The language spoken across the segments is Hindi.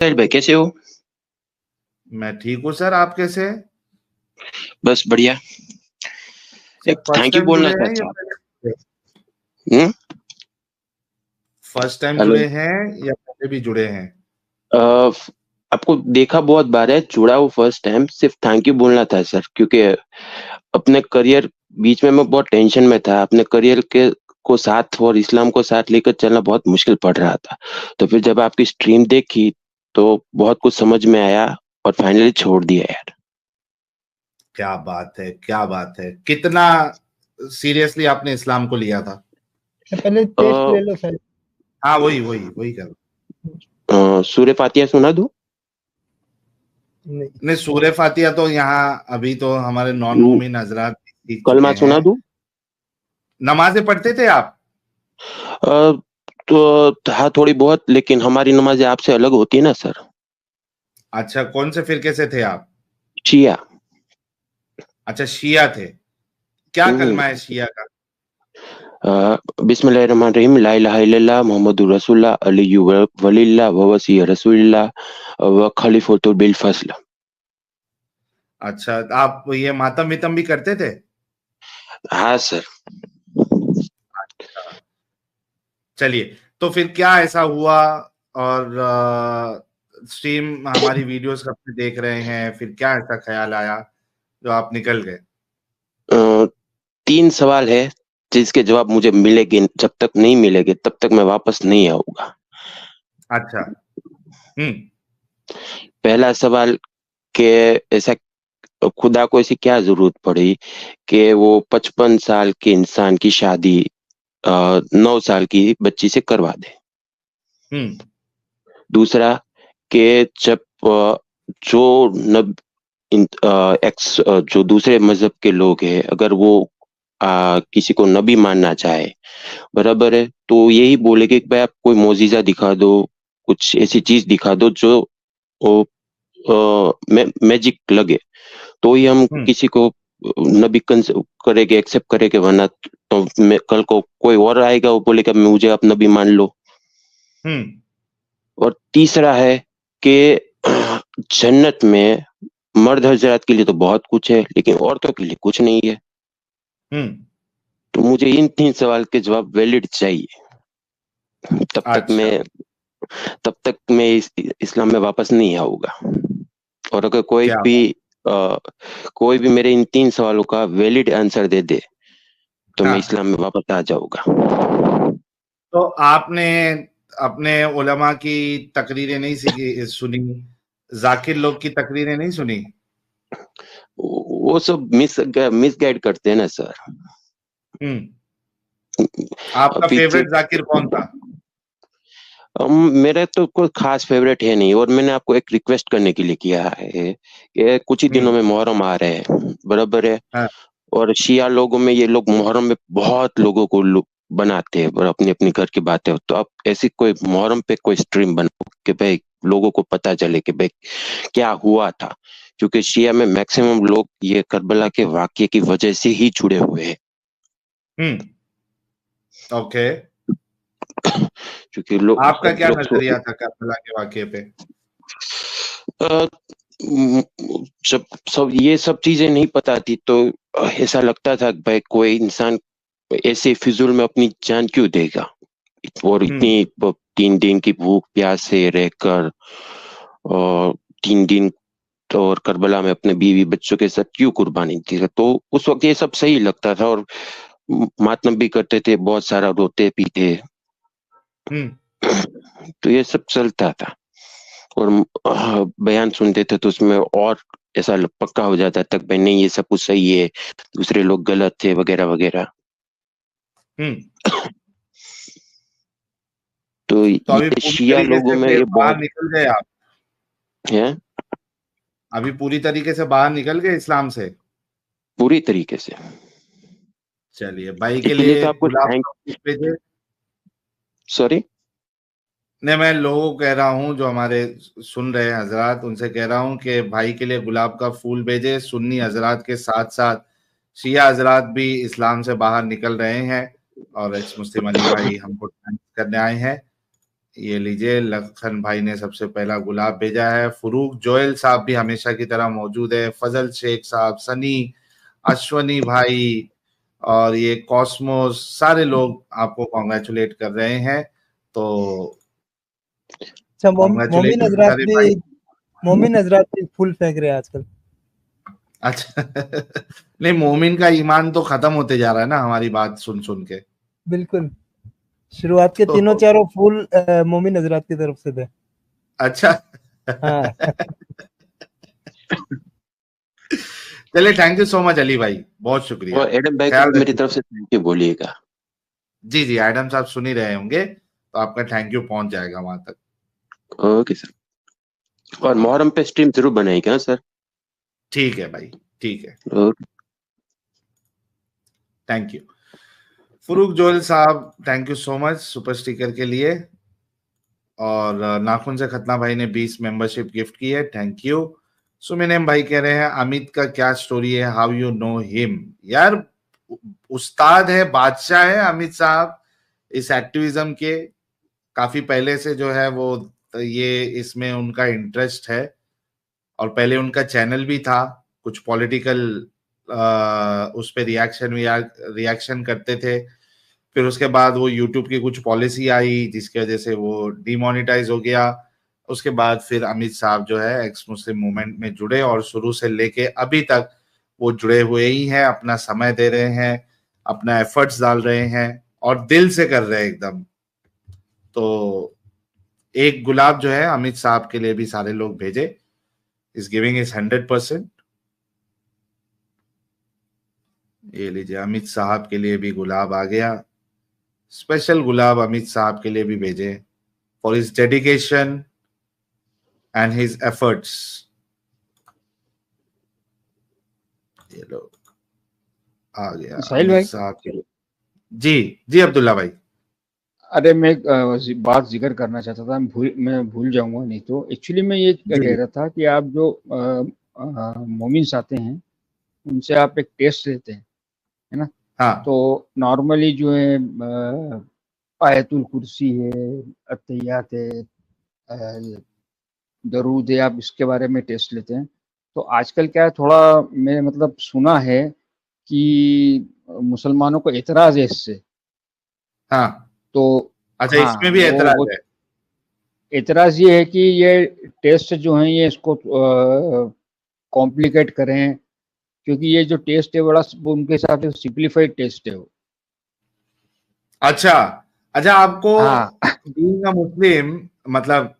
साहिल भाई कैसे हो? मैं ठीक हूँ सर। आप कैसे हैं? बस बढ़िया। सर एक फर्स्ट थैंक यू टाइम बोलना जुड़े था हैं या सर। पहले? हम्म। First time hello. जुड़े हैं या पहले भी जुड़े हैं? अ, आपको देखा बहुत बार है, जुड़ा हूँ फर्स्ट टाइम। सिर्फ थैंक यू बोलना था सर, क्योंकि अपने करियर बीच में मैं बहुत टेंशन में था। अपने करियर के को साथ और इस्लाम को साथ लेकर चलना बहुत मुश्किल पड़ रहा था। तो फिर जब आपकी स्ट्रीम देखी तो बहुत कुछ समझ में आया और फाइनली छोड़ दिया यार। क्या बात है, क्या बात है! कितना सीरियसली आपने इस्लाम को लिया था? पहले अ, टेस्ट ले लो सर। हाँ, वही वही वही कर। सूर्य फातिहा सुना दूं? नहीं। नहीं, सूरह फातिहा तो यहाँ अभी तो हमारे नॉन मोमिन हजरात सीख चुके कलमा सुना हैं। दूं? नमाजें पढ़ते थे आप? अ, तो हाँ, थोड़ी बहुत, लेकिन हमारी नमाजें आपसे अलग होती है ना सर। अच्छा, कौन से फिरके से थे आप? शिया। अच्छा, शिया थे। क्या हम्म। कलमा है शिया का? बिस्मिल्लाहिर्रहमानिर्रहीम, ला इलाहा इल्लल्लाह मुहम्मदुर रसूलुल्लाह अलिय्यु वलिल्लाह व वसी रसूलिल्लाह व खलीफतु बिल फस्ल। अच्छा, आप ये मातम वितम भी करते थे? हाँ सर। अच्छा, चलिए। तो फिर क्या ऐसा हुआ? और स्ट्रीम हमारी वीडियोस कब से देख रहे हैं, फिर क्या ऐसा ख्याल आया जो आप निकल गए? अ, तीन सवाल है जिसके जवाब मुझे मिलेंगे। जब तक नहीं मिलेंगे तब तक मैं वापस नहीं आऊंगा। अच्छा। हम्म। पहला सवाल कि ऐसा खुदा को ऐसी क्या जरूरत पड़ी कि वो 55 साल के इंसान की शादी 9 साल की बच्ची से करवा दे। हम्म। दूसरा कि जब जो नब जो दूसरे मजहब के लोग हैं, अगर वो किसी को नबी मानना चाहे, बराबर है, तो यही बोलेगे कि भाई आप कोई मोजीजा दिखा दो, कुछ ऐसी चीज दिखा दो जो मैजिक लगे, तो ही हम हम्म। किसी को नबी करेंगे, एक्सेप्ट करेंगे। वरना तो मैं कल को कोई और आएगा, वो बोलेगा मुझे आप नबी मान लो। हम्म। और तीसरा है कि जन्नत में मर्द हजरात के लिए तो बहुत कुछ है, लेकिन औरतों के लिए कुछ नहीं है। हम्म। तो मुझे इन तीन सवाल के जवाब वैलिड चाहिए। तब तक अच्छा। मैं तब तक मैं इस्लाम में वापस नहीं आऊंगा। और अगर क्या? कोई भी मेरे इन तीन सवालों का वैलिड आंसर दे दे तो मैं हाँ, इस्लाम में वापस आ जाऊंगा। तो आपने अपने उलमा की तकरीरें नहीं सीखी, सुनी? जाकिर लोग की तकरीरें नहीं सुनी? वो सब मिसगाइड करते हैं ना सर। हम्म। आपका अभी फेवरेट जाकिर कौन था? मेरा तो कोई खास फेवरेट है नहीं, और मैंने आपको एक रिक्वेस्ट करने के लिए किया है कि कुछ ही दिनों हम्म। में मुहर्रम आ रहे हैं, बराबर है। हाँ। और शिया लोगों में ये लोग मुहर्रम में बहुत लोगों को बनाते हैं और अपनी अपनी घर की बातें हो, तो आप ऐसी कोई मुहर्रम पे कोई स्ट्रीम बनाओ कि भाई लोगों को पता चले कि भाई क्या हुआ था। क्योंकि शिया में मैक्सिमम लोग ये करबला के वाकये की वजह से ही जुड़े हुए हैं। हम्म। ओके। क्योंकि लोग आपका क्या लोग नजरिया था करबला के वाकये पे? अ, म- जब सब ये सब चीजें नहीं पता थी तो ऐसा लगता था कि भाई कोई इंसान ऐसे फिजूल में अपनी जान क्यों देगा। और हम्म। इतनी 3 दिन की भूख प्यास से रहकर, और 3 दिन तो और करबला में अपने बीवी बच्चों के साथ क्यों कुर्बानी दी। तो उस वक्त ये सब सही लगता था, और मातम भी करते थे, बहुत सारा रोते पीते। हम्म। तो ये सब चलता था। और बयान सुनते थे तो उसमें और ऐसा पक्का हो जाता तक भाई नहीं, ये सब कुछ सही है, दूसरे लोग गलत थे, वगैरह वगैरह। हम्म। तो तो अभी ये पूरी शिया तरीके लोगों से में फिर ये बाहर बहुत निकल गए आप? है। अभी पूरी तरीके से बाहर निकल गए इस्लाम से? पूरी तरीके से। चलिए, भाई के इसके लिए लिए तो आपको गुलाब थैंक का फूल भेजे। सॉरी। नहीं, मैं लोगों को कह रहा हूँ जो हमारे सुन रहे हैं हजरात, उनसे कह रहा हूँ कि भाई के लिए गुलाब का फूल भेजे। सुन्नी हजरात के साथ साथ शिया हजरात भी इस्लाम से बाहर निकल रहे हैं, और एक्स मुस्लिम अली भाई हमको थैंक्स करने आए हैं। ये लीजिए, लखन भाई ने सबसे पहला गुलाब भेजा है। फरूक जोयल साहब भी हमेशा की तरह मौजूद है, फजल शेख साहब, सनी, अश्वनी भाई और ये कॉस्मोस, सारे लोग आपको कॉन्ग्रेचुलेट कर रहे हैं। तो अच्छा, मोमिन कॉन्ग्रेचुलेशन हजरात सारे भी भाई। मोमिन हजरात भी फूल फेंक रहे हैं आजकल। अच्छा नहीं, मोमिन का ईमान तो खत्म होते जा रहा है ना हमारी बात सुन सुन के। बिल्कुल, शुरुआत के तीनों तो चारों फूल मोमिन हजरात की तरफ से थे। अच्छा हाँ। चलिए, thank you so much Ali भाई, बहुत शुक्रिया। और एडम भाई को ख्याल भी मेरी रखिए। तरफ से थैंक यू बोलिएगा। जी जी, एडम साहब सुन ही रहे होंगे, तो आपका थैंक यू पहुंच जाएगा वहां तक। Okay sir. और मोहर्रम पे स्ट्रीम जरूर बनाएगा सर। ठीक है भाई, ठीक है, okay. Thank you. Farooq Joel साहब, thank you so much super sticker के लिए। और नाखून से खतना भाई ने 20 मेंबरशिप गिफ्ट की है, थैंक यू। सुमिनेम भाई कह रहे हैं अमित का क्या स्टोरी है, हाउ यू नो हिम। यार, उस्ताद है, बादशाह है अमित साहब इस एक्टिविज्म के। काफी पहले से जो है वो ये इसमें उनका इंटरेस्ट है, और पहले उनका चैनल भी था, कुछ पॉलिटिकल उस पे रिएक्शन करते थे। फिर उसके बाद वो यूट्यूब की कुछ पॉलिसी आई जिसकी वजह से वो डिमोनेटाइज हो गया। उसके बाद फिर अमित साहब जो है एक्स मुस्लिम मूवमेंट में जुड़े, और शुरू से लेके अभी तक वो जुड़े हुए ही हैं, अपना समय दे रहे हैं, अपना एफर्ट्स डाल रहे हैं, और दिल से कर रहे हैं एकदम। तो एक गुलाब जो है अमित साहब के लिए भी सारे लोग भेजे। इस गिविंग इज 100%। ये लीजिए, अमित साहब के लिए भी गुलाब आ गया। स्पेशल गुलाब अमित साहब के लिए भी भेजे, for his dedication and his efforts. ये लो, आ गया साहिल अमित भाई। साहब के लिए। जी जी अब्दुल्ला भाई। अरे मैं एक बात जिक्र करना चाहता था, मैं भूल जाऊंगा नहीं तो। एक्चुअली मैं ये क्या जी कह रहा था कि आप जो मोमिन्स आते हैं उनसे आप एक टेस्ट लेते हैं, है ना। हाँ तो नॉर्मली जो है आयतुल कुर्सी है, अत्तहियात है, दरूद है, आप इसके बारे में टेस्ट लेते हैं। तो आजकल क्या है, थोड़ा मैं मतलब सुना है कि मुसलमानों को एतराज है इससे। हाँ। तो अच्छा, हाँ, इसमें भी वो एतराज है। एतराज ये है कि ये टेस्ट जो है ये इसको कॉम्प्लिकेट करें, क्योंकि ये जो टेस्ट है बड़ा वो उनके हिसाब से सिंप्लीफाइड टेस्ट है वो। अच्छा अच्छा, आपको हाँ बीइंग अ मुस्लिम, मतलब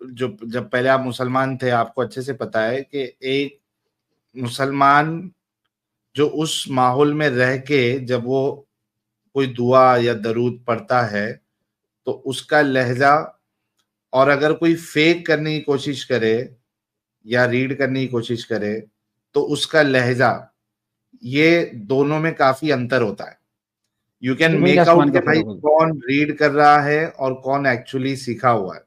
जो जब पहले आप मुसलमान थे, आपको अच्छे से पता है कि एक मुसलमान जो उस माहौल में रह के जब वो कोई दुआ या दरूद पढ़ता है, तो उसका लहजा, और अगर कोई फेक करने की कोशिश करे या रीड करने की कोशिश करे तो उसका लहजा, ये दोनों में काफी अंतर होता है। यू कैन जमीन मेक आउट आसमान के का भाई फर्क होगा। कौन रीड कर रहा है और कौन एक्चुअली सीखा हुआ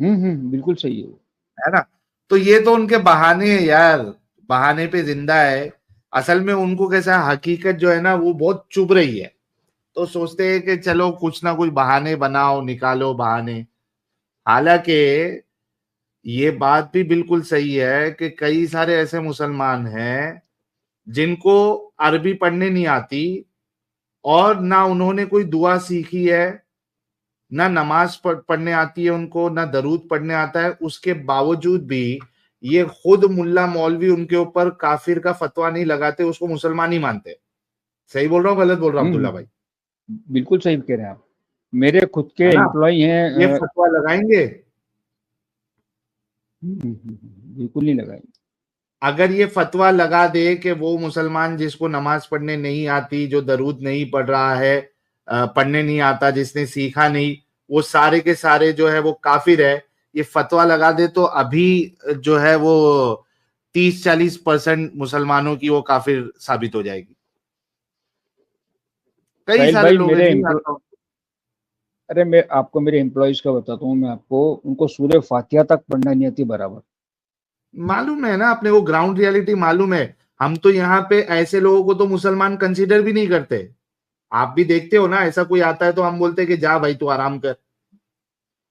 बिल्कुल सही है वो। है ना। तो ये तो उनके बहाने हैं यार, बहाने पे जिंदा है। असल में उनको कैसा, हकीकत जो है ना वो बहुत चुभ रही है, तो सोचते हैं कि चलो कुछ ना कुछ बहाने बनाओ, निकालो बहाने। हालांकि ये बात भी बिल्कुल सही है कि कई सारे ऐसे मुसलमान हैं जिनको अरबी पढ़ने नहीं आती, और ना उन्होंने कोई दुआ सीखी है, ना नमाज पढ़ने आती है उनको, ना दरूद पढ़ने आता है। उसके बावजूद भी ये खुद मुल्ला मौलवी उनके ऊपर काफिर का फतवा नहीं लगाते, उसको मुसलमान ही मानते। सही बोल रहा हूँ, गलत बोल रहा हूँ अब्दुल्ला भाई? बिल्कुल सही कह रहे हैं आप। मेरे खुद के है ना, एम्प्लॉय हैं। ये फतवा लगाएंगे। बिल्कुल नहीं लगाएंगे। अगर ये फतवा लगा दे कि वो मुसलमान जिसको नमाज पढ़ने नहीं आती, जो दरूद नहीं पढ़ रहा है, पढ़ने नहीं आता, जिसने सीखा नहीं, वो सारे के सारे जो है वो काफिर है, ये फतवा लगा दे, तो अभी जो है वो 30-40% मुसलमानों की वो काफिर साबित हो जाएगी। कई साहिल सारे भाई, लोग हैं जी, आता हूँ। अरे मैं आपको मेरे एम्प्लॉयज का बताता हूँ। मैं आपको, उनको सूरह फातिहा तक पढ़ना नहीं आती बराबर। मालूम है ना अपने को, ग्राउंड रियलिटी मालूम है। हम तो यहाँ पे ऐसे लोगों को तो मुसलमान कंसीडर भी नहीं करते। आप भी देखते हो ना, ऐसा कोई आता है तो हम बोलते हैं कि जा भाई तू आराम कर।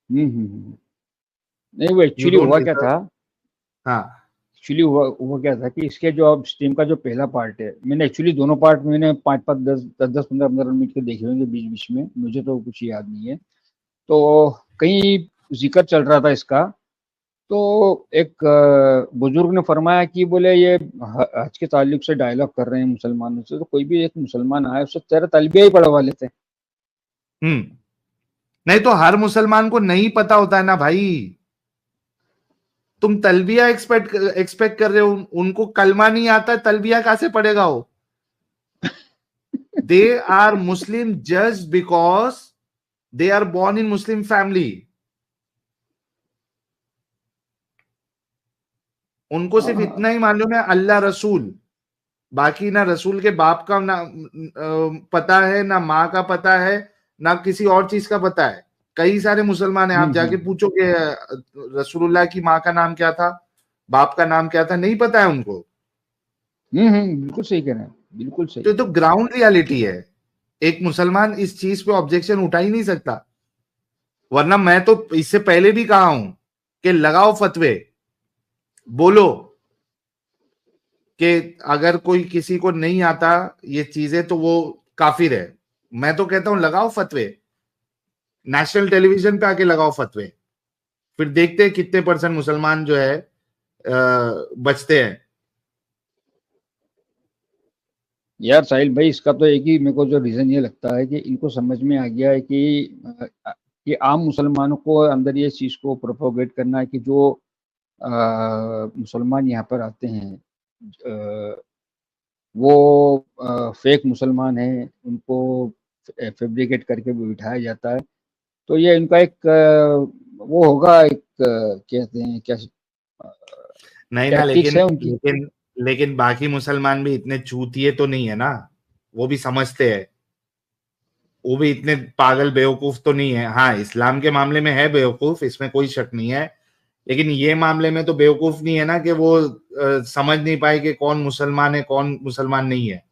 नहीं, वो एक्चुअली हुआ क्या था, हाँ एक्चुअली हुआ क्या था कि इसके जो अब स्ट्रीम का जो पहला पार्ट है, मैंने एक्चुअली दोनों पार्ट मैंने 5-5, 10-10, 15-15 मिनट के देखे होंगे बीच बीच में, मुझे तो कुछ याद नहीं है। तो कहीं जिक्र चल रहा था इसका, तो एक बुजुर्ग ने फरमाया कि बोले ये हज के ताल्लुक से डायलॉग कर रहे हैं मुसलमानों से, तो कोई भी एक मुसलमान आए उससे तेरा तलबिया ही पढ़वा लेते हैं। नहीं तो हर मुसलमान को नहीं पता होता है ना भाई, तुम तलबिया एक्सपेक्ट कर रहे हो, उनको कलमा नहीं आता, तलबिया कहां से पढ़ेगा वो? They are Muslim just because they are born in Muslim family. उनको सिर्फ इतना ही मालूम है अल्लाह रसूल, बाकी ना रसूल के बाप का ना पता है, ना माँ का पता है, ना किसी और चीज का पता है। कई सारे मुसलमान हैं, आप जाके पूछो कि रसूलुल्लाह की माँ का नाम क्या था, बाप का नाम क्या था, नहीं पता है उनको। बिल्कुल सही कह रहे हैं, बिल्कुल सही। तो ग्राउंड रियलिटी है। एक मुसलमान इस चीज पे ऑब्जेक्शन उठा ही नहीं सकता, वरना मैं तो इससे पहले भी कहा हूं कि लगाओ फतवे, बोलो कि अगर कोई किसी को नहीं आता ये चीजें तो वो काफिर है। मैं तो कहता हूं लगाओ फतवे, नेशनल टेलीविजन पे आके लगाओ फतवे, फिर देखते हैं कितने % मुसलमान जो है बचते हैं। यार साहिल भाई, इसका तो एक ही मेरे को जो रीजन ये लगता है कि इनको समझ में आ गया है कि आम मुसलमानों को अंदर ये चीज को प्रोपोगेट करना है कि जो मुसलमान यहाँ पर आते हैं वो फेक मुसलमान हैं, उनको फैब्रिकेट करके बिठाया जाता है। तो ये इनका एक वो होगा, एक कहते हैं क्या, नहीं ना, है लेकिन बाकी मुसलमान भी इतने चूतिए तो नहीं है ना, वो भी समझते हैं, वो भी इतने पागल बेवकूफ तो नहीं है। हाँ, इस्लाम के मामले में है बेवकूफ, इसमें कोई शक नहीं है, लेकिन ये मामले में तो बेवकूफ नहीं है ना कि वो समझ नहीं पाए कि कौन मुसलमान है कौन मुसलमान नहीं है।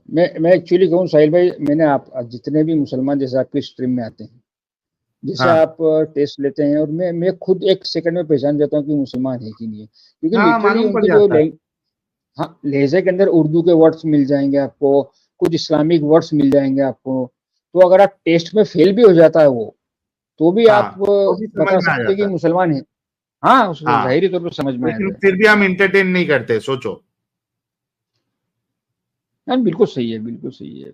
मैं एक्चुअली कहूँ साहिल भाई, मैंने आप जितने भी मुसलमान जैसे आपकी स्ट्रीम में आते हैं, जैसे हाँ, आप टेस्ट लेते हैं, और मैं खुद एक सेकंड में पहचान जाता हूँ कि मुसलमान है कि नहीं है, क्योंकि हाँ, लिटरली मालूम पड़ उनके जो जाता है। हाँ, लहजे के अंदर उर्दू के वर्ड्स मिल जाएंगे आपको, कुछ इस्लामिक वर्ड्स मिल जाएंगे आपको। तो अगर आप टेस्ट में फेल भी हो जाता है वो, तो भी हाँ, आप तो भी समझ बता में आ सकते हैं कि जाता है। मुसलमान है। हाँ, उसको हाँ, जाहिरी तौर पर समझ में आ लेकिन जाता है। फिर भी हम इंटरटेन नहीं करते, सोचो। हाँ, बिल्कुल सही है, बिल्कुल सही है।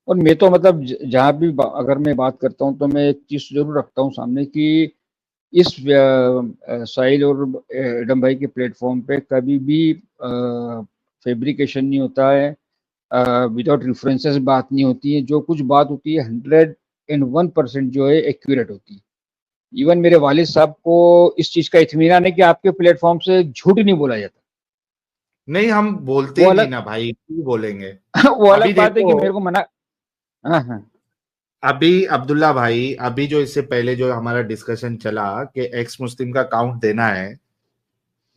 और मैं तो मतलब जहाँ भी अगर मैं बात करता हूँ तो मैं एक चीज जरूर रखता हूँ सामने कि इस साहिल और एडम भाई के प्लेटफॉर्म पे कभी भी फैब्रिकेशन नहीं होता है, विदाउट रेफरेंसेस बात नहीं होती है, जो कुछ बात होती है 101% जो है एक्यूरेट होती है। इवन मेरे वालिद साहब को इस चीज का इत्मीनान है कि आपके प्लेटफॉर्म से झूठ नहीं बोला जाता। नहीं, हम बोलते वो ही नहीं अलग ना भाई, क्यों बोलेंगे? वो अभी अलग बात है कि देखो, मेरे को मना। हाँ हाँ अभी अब्दुल्ला भाई, अभी जो इससे पहले जो हमारा डिस्कशन चला कि एक्स मुस्लिम का काउंट देना है,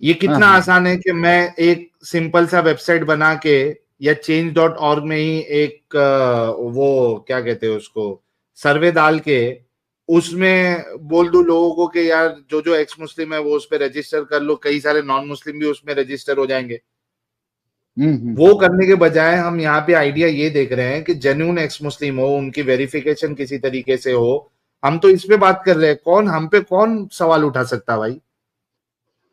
ये हाँ कितना हाँ आसान है कि मैं एक सिंपल सा वेबसाइट बना के या change.org में ही एक वो क्या कहते हैं उसको, सर्वे डाल के उसमें बोल दूं लोगों को कि यार जो जो एक्स मुस्लिम है वो उस पर रजिस्टर कर लो, कई सारे नॉन मुस्लिम भी उसमें रजिस्टर हो जाएंगे। वो करने के बजाय हम यहाँ पे आइडिया ये देख रहे हैं कि जेन्युइन एक्स मुस्लिम हो, उनकी वेरिफिकेशन किसी तरीके से हो। हम तो इस पे बात कर रहे हैं, कौन हम पे कौन सवाल उठा सकता है भाई?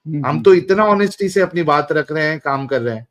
हम तो इतना ऑनेस्टी से अपनी बात रख रहे हैं, काम कर रहे हैं।